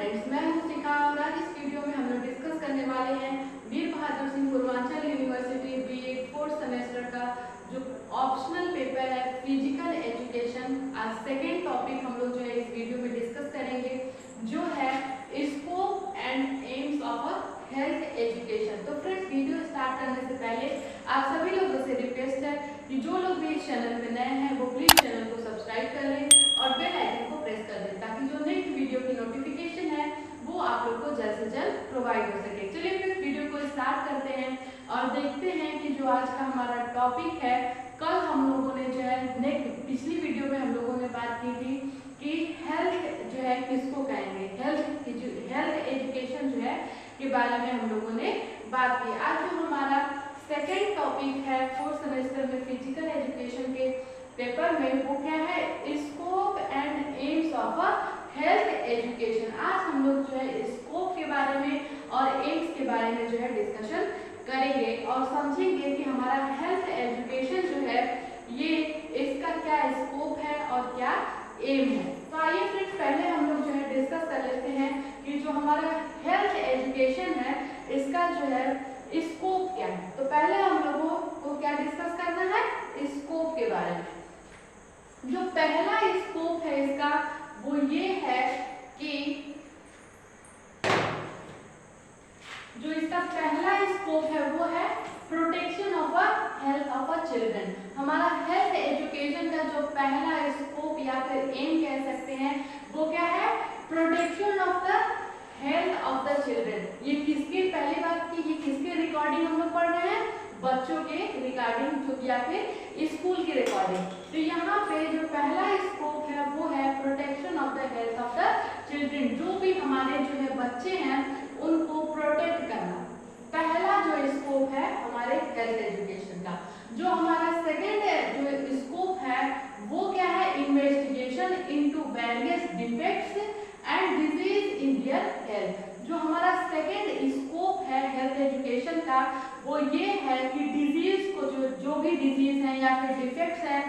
Friends, मैं हूं शिखा और आज इस वीडियो में हम लोग डिस्कस करने वाले हैं Veer Bahadur Singh Purvanchal university BA 4th semester का जो ऑप्शनल पेपर है फिजिकल एजुकेशन। आज सेकेंड टॉपिक हम लोग जो है इस वीडियो में डिस्कस करेंगे जो है scope and AIIMS of a health education. तो फ्रेंड्स, वीडियो स्टार्ट करने से पहले आप सभी लोगों से रिक्वेस्ट है कि जो लोग भी इस चैनल में नए हैं वो प्लीज चैनल को सब्सक्राइब कर लें और बेल आइकन को प्रेस कर दें ताकि जो नेक्स्ट वीडियो की नोटिफिकेशन है वो आप लोग को जल्द से जल्द प्रोवाइड हो सके। चलिए फिर वीडियो को स्टार्ट करते हैं और देखते हैं कि जो आज का हमारा टॉपिक है। कल हम लोगों ने जो है पिछली वीडियो में हम लोगों ने बात की थी कि हेल्थ जो है किसको कहेंगे, हेल्थ एजुकेशन जो है के बारे में हम लोगों ने बात की। आज जो हमारा सेकेंड टॉपिक है 4th सेमेस्टर में फिजिकल एजुकेशन के पेपर में वो क्या है, scope and AIIMS of a health education. आज हम लोग जो है स्कोप के बारे में और एम्स के बारे में जो है डिस्कशन करेंगे और समझेंगे कि हमारा हेल्थ एजुकेशन जो है ये इसका क्या स्कोप है और क्या एम है। तो आइए फ्रेंड्स, पहले हम लोग जो है डिस्कस कर लेते हैं कि जो हमारा हेल्थ एजुकेशन है इसका जो है स्कोप क्या है। तो पहले हम लोगों को क्या डिस्कस करना है, स्कोप के बारे में। जो पहला स्कोप है इसका वो ये है कि जो इसका पहला स्कोप है वो है protection of a health of a children. हमारा हेल्थ एजुकेशन का जो पहला स्कोप या फिर एम कह सकते हैं वो क्या है, protection of the health of the children. ये किसके, पहली बात की ये किसके रिकॉर्डिंग हम लोग पढ़ रहे हैं, बच्चों के रिगार्डिंग जो या फिर स्कूल की रिकॉर्डिंग। तो यहाँ पे जो पहला स्कोप है वो है protection of the health of the children. जो भी हमारे जो है बच्चे हैं उनको प्रोटेक्ट करना पहला जो स्कोप है हमारे हेल्थ एजुकेशन का। जो हमारा सेकेंड जो स्कोप है वो क्या है, investigation into various defects and disease in their health. जो हमारा सेकेंड स्कोप है हेल्थ एजुकेशन का वो ये है कि डिजीज को जो भी डिजीज है या फिर डिफेक्ट्स हैं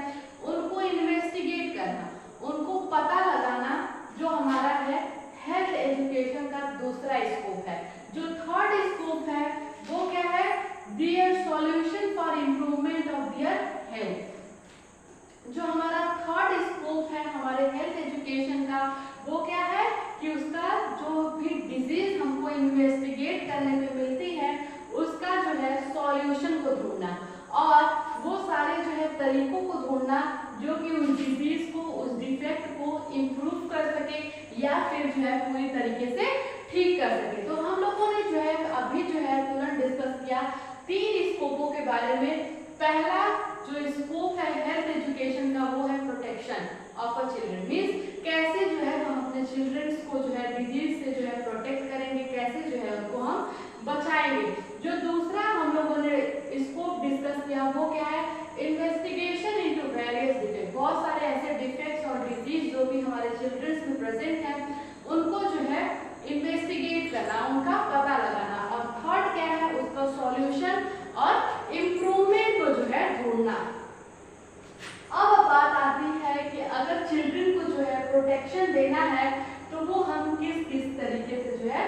उनको इन्वेस्टिगेट करना, उनको पता लगाना, जो हमारा है हेल्थ एजुकेशन का दूसरा स्कोप है। जो थर्ड स्कोप है वो क्या है, their solution for improvement of their health. जो हमारा थर्ड स्कोप है हमारे हेल्थ एजुकेशन का वो क्या है कि उसका जो भी डिजीज हमको इन्वेस्टिगेट करने में मिलती है उसका जो है सॉल्यूशन को ढूंढना और वो सारे जो है तरीकों को ढूंढना जो कि उस डिजीज को, उस डिफेक्ट को इम्प्रूव कर सके या फिर जो है पूरी तरीके से ठीक कर सके। तो हम लोगों ने जो है अभी जो है तुरंत डिस्कस किया 3 स्कोपों के बारे में। पहला जो स्कोप है हेल्थ एजुकेशन का वो है protection of a children, means कैसे जो है हम अपने चिल्ड्रंस को जो है डिजीज से जो है प्रोटेक्ट करेंगे, कैसे जो है उनको हम बचाएंगे। जो दूसरा हम लोगों ने स्कोप डिस्कस किया वो क्या है, इन्वेस्टिगेशन इनटू वेरियस डिफेक्ट। बहुत सारे ऐसे डिफेक्ट्स और डिजीज जो भी हमारे चिल्ड्रंस में प्रेजेंट है उनको जो है इन्वेस्टिगेट करना, उनका पता लगाना। और थर्ड क्या है, उसका सॉल्यूशन और इम्प्रूवमेंट को जो है ढूंढना। अब बात आती है कि अगर चिल्ड्रन को जो है प्रोटेक्शन देना है तो वो हम किस किस तरीके से जो है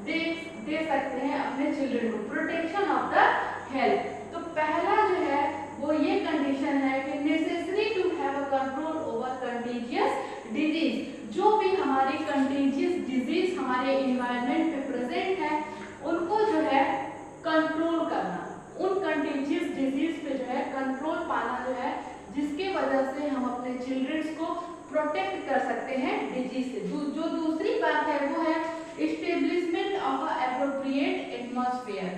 दे सकते हैं अपने चिल्ड्रन को, प्रोटेक्शन ऑफ द हेल्थ। तो पहला जो है वो ये कंडीशन है कि necessary to have a control over contagious disease. जो भी हमारी कंटीजियस डिजीज हमारे एनवायरनमेंट में प्रेजेंट है उनको जो है कंट्रोल करना, उन कंटीजियस डिजीज पे जो है कंट्रोल पाना जो है जिसकी वजह से हम अपने चिल्ड्रंस को प्रोटेक्ट कर सकते हैं डिजीज से। जो दूसरी बात है वो है establishment of a appropriate atmosphere.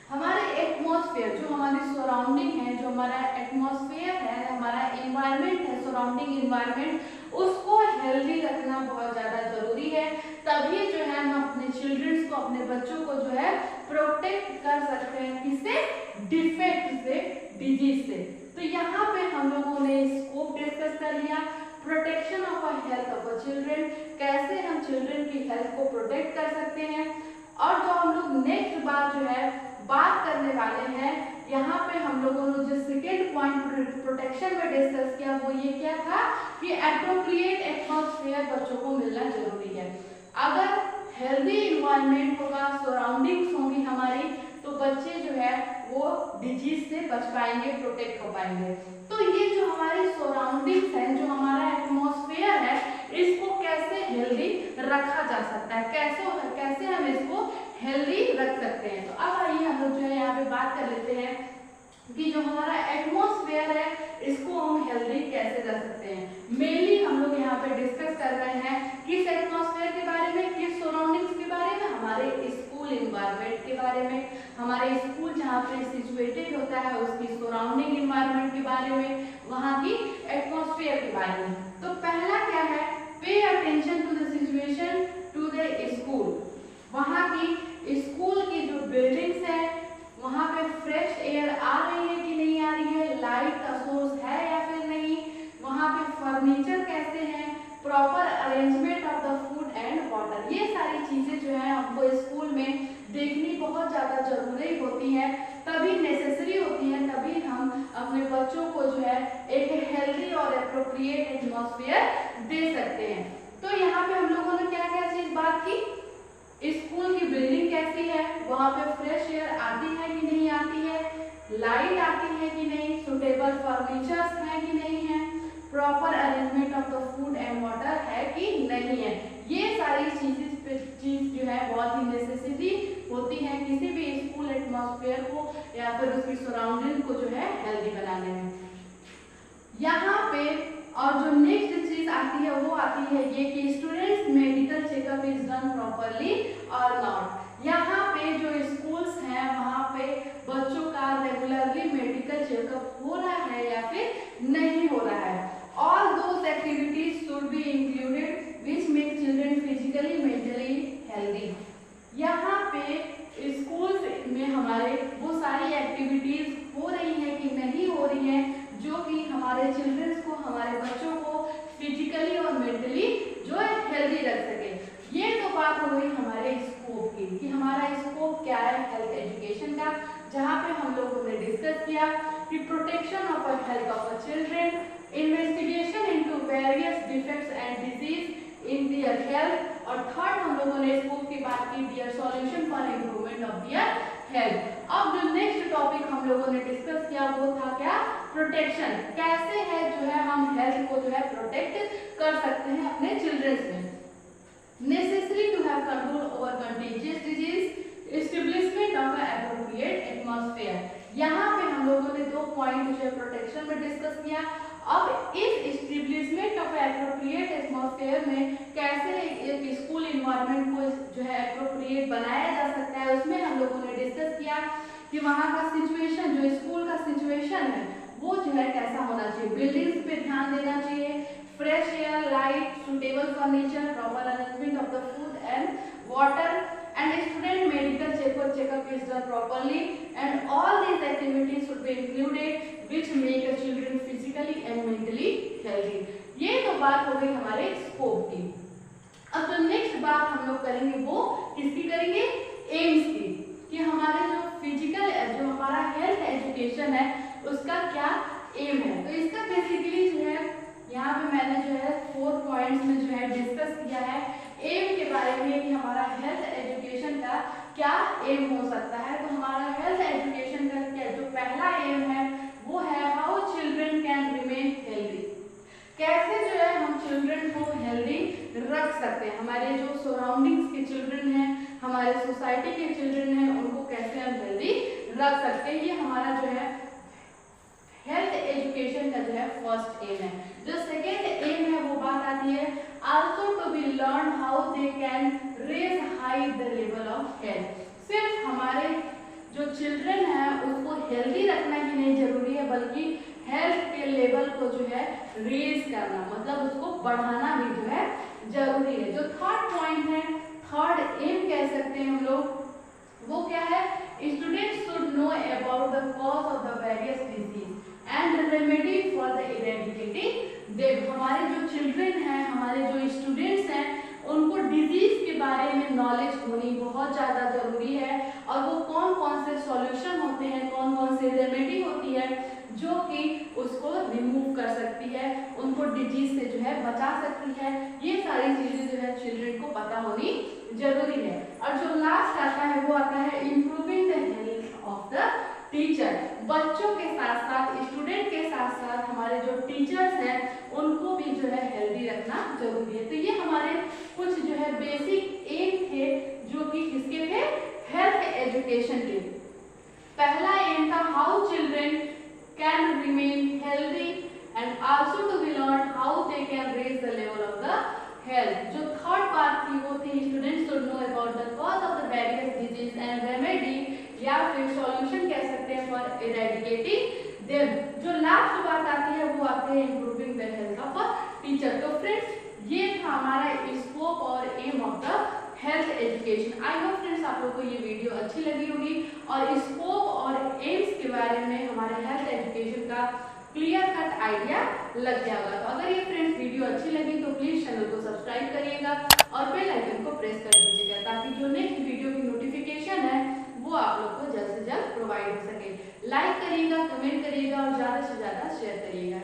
हमारे एटमॉस्फेयर जो हमारी सराउंडिंग है, जो हमारा एटमॉस्फेयर है, हमारा एनवायरनमेंट है, सराउंडिंग एनवायरनमेंट, उसको हेल्दी रखना बहुत ज्यादा जरूरी है। तभी जो है हम अपने चिल्ड्रंस को, अपने बच्चों को जो है प्रोटेक्ट कर सकते हैं किससे, डिफेक्ट से, डिजीज से। तो यहाँ पे हम लोगों ने स्कोप डिस्कस कर लिया, protection of a health of a children, कैसे हम चिल्ड्रन की हेल्थ को प्रोटेक्ट कर सकते हैं। और जो हम लोग नेक्स्ट बात जो है बात करने वाले हैं, यहाँ पे हम लोगों ने जो सेकेंड पॉइंट प्रोटेक्शन में डिस्कस किया वो ये क्या था कि एप्रोप्रिएट एटमॉस्फेयर बच्चों को मिलना जरूरी है। हेल्दी इन्वायरमेंट होगा, सराउंडिंग्स होंगी हमारी, तो बच्चे जो है वो डिजीज से बच पाएंगे, प्रोटेक्ट हो पाएंगे। तो ये जो हमारी सराउंडिंग्स है, जो हमारा एटमॉस्फेयर है, इसको कैसे हेल्दी रखा जा सकता है, कैसे हम इसको हेल्दी रख सकते हैं। तो अब आइए हम लोग जो है यहाँ पे बात कर लेते हैं कि जो हमारा एटमॉस्फेयर है इसको हम हेल्दी कैसे रख सकते हैं। मेनली हम लोग यहाँ पे डिस्कस कर रहे हैं किस एटमॉस्फेयर के बारे में, किस सराउंडिंग्स के बारे में, हमारे स्कूल इन्वायरमेंट के बारे में, हमारे स्कूल जहाँ पे सिचुएटेड होता है उसकी सराउंडिंग इन्वायरमेंट के बारे में, वहाँ की एटमॉस्फेयर के बारे में। तो पहला क्या है, pay attention to the situation to the school. वहाँ की स्कूल की जो बिल्डिंग्स है वहाँ पे फ्रेश एयर आ रही है कि नहीं आ रही है, लाइट का सोर्स है या फिर नहीं, वहाँ पे फर्नीचर कैसे हैं, proper arrangement of the food and water, ये सारी चीजें जो है हमको स्कूल में देखनी बहुत ज़्यादा जरूरी होती है, तभी नेसेसरी होती है, तभी हम अपने बच्चों को जो है एक हेल्दी और एप्रोप्रिएट एटमॉस्फेयर दे सकते हैं। तो यहाँ पे हम लोगों ने क्या क्या चीज बात की, स्कूल की बिल्डिंग कैसी है, वहाँ पे फ्रेश एयर आती है कि नहीं आती है, लाइट आती है कि नहीं, सुटेबल फर्नीचर्स हैं कि नहीं है, proper arrangement of the food and water है कि नहीं है। ये सारी चीज जो है बहुत ही नेसेसरी होती है किसी भी स्कूल एटमॉस्फेयर को या फिर उसकी सराउंडिंग को जो है हेल्दी बनाने में। यहाँ पे और जो नेक्स्ट चीज आती है वो आती है ये कि students medical checkup is done properly और नॉट। यहाँ पे जो स्कूल्स हैं वहाँ पे बच्चों का रेगुलरली मेडिकल चेकअप हो रहा है या फिर नहीं हो रहा है। All those activities should be included which make children physically mentally healthy. यहाँ पे स्कूल्स में हमारे वो सारी एक्टिविटीज हो रही है कि नहीं हो रही है जो कि हमारे चिल्ड्रंस को, हमारे बच्चों को फिजिकली और मेंटली जो है हेल्दी रख सके। ये तो बात हो गई हमारे स्कोप की कि हमारा स्कोप क्या है हेल्थ एजुकेशन का, जहाँ पे हम लोगों ने डिस्कस किया कि protection of health of children, investigation into various defects and disease in their health, और थर्ड हम लोगों ने स्कोप की बात की their solution for improvement of their health. अब जो नेक्स्ट टॉपिक हम लोगों ने डिस्कस किया वो था क्या, प्रोटेक्शन। कैसे है जो है हम हेल्थ को जो है प्रोटेक्ट कर सकते हैं अपने चिल्ड्रंस में। Necessary to have control over contagious disease, establishment of appropriate atmosphere. यहाँ पे हम लोगों ने दो पॉइंट जो है प्रोटेक्शन में डिस्कस किया। अब इस एस्टेब्लिशमेंट ऑफ एप्रोप्रिएट एटमॉस्फेयर में कैसे एक स्कूल इन्वायरमेंट को जो है एप्रोप्रिएट बनाया जा सकता है, उसमें हम लोगों ने डिस्कस किया कि वहाँ का सिचुएशन, जो स्कूल का सिचुएशन है वो जो है कैसा होना चाहिए। बिल्डिंग्स पे ध्यान देना चाहिए, fresh air, light, suitable furniture, proper arrangement of the food and water, and student medical checkup is done properly, and all these activities should be included which make a children physically and mentally healthy। ये तो बात हो गई हमारे scope की। अब जो next बात हम लोग करेंगे वो किसकी करेंगे, एम्स की, कि हमारे जो फिजिकल, जो हमारा हेल्थ एजुकेशन है उसका क्या एम है। तो इसका बेसिकली जो है यहाँ पे मैंने जो है 4 पॉइंट्स में जो है डिस्कस किया है एम के बारे में कि हमारा हेल्थ एजुकेशन का क्या एम हो सकता है। तो हमारा हेल्थ एजुकेशन का क्या जो पहला एम है वो है how children can remain healthy. कैसे जो है हम चिल्ड्रन को हेल्दी रख सकते हैं, हमारे जो सराउंडिंग्स के चिल्ड्रन हैं, हमारे सोसाइटी के चिल्ड्रन हैं, उनको कैसे हम हेल्दी रख सकते हैं। ये हमारा जो है हेल्थ एजुकेशन का जो है फर्स्ट एम है। जो सेकेंड एम है वो बात आती है also to be learned how they can raise high the level of health। सिर्फ हमारे जो चिल्ड्रन है उसको हेल्दी रखना ही नहीं जरूरी है, बल्कि हेल्थ के लेवल को जो है रेज करना, मतलब उसको बढ़ाना भी जो है जरूरी है। जो थर्ड पॉइंट है, थर्ड एम कह सकते हैं हम लोग, वो क्या है, students should know about the cause of the various disease and remedy for the eradicating them. हमारे जो चिल्ड्रन हैं, हमारे जो स्टूडेंट्स हैं, उनको डिजीज के बारे में नॉलेज होनी बहुत ज़्यादा जरूरी है, और वो कौन कौन से सॉल्यूशन होते हैं, कौन कौन से रेमेडी होती है जो कि उसको रिमूव कर सकती है, उनको डिजीज से जो है बचा सकती है। ये सारी चीज़ें जो है चिल्ड्रन को पता होनी जरूरी है। और जो लास्ट आता है वो आता है improving the health of the teacher. बच्चों के साथ साथ, स्टूडेंट के साथ साथ हमारे जो टीचर्स हैं उनको भी जो है हेल्दी रखना जरूरी है। तो ये हमारे कुछ जो है बेसिक एम थे जो कि किसके थे, हेल्थ एजुकेशन के। पहला एम था how children can remain healthy and also to be learn how they can raise the level of the health. जो थर्ड पार्ट थी वो थी students should know about the cause of the various disease and remedy या फिर solution कह सकते हैं for eradicating them. जो लास्ट बात आती है वो आती है improving the health of a teacher. तो फ्रेंड्स ये था हमारा स्कोप और aim of the health education. I hope friends आप लोगों को ये वीडियो अच्छी लगी होगी और स्कोप और एम्स के बारे में हमारे हेल्थ एजुकेशन का क्लियर कट आइडिया लग गया होगा। तो अगर ये फ्रेंड्स वीडियो अच्छी लगी तो प्लीज चैनल को सब्सक्राइब करिएगा और बेल आइकन को प्रेस कर दीजिएगा ताकि जो नेक्स्ट वीडियो की नोटिफिकेशन है वो आप लोग को जल्द से जल्द प्रोवाइड हो सके। लाइक करिएगा, कमेंट करिएगा और ज़्यादा से ज़्यादा शेयर करिएगा।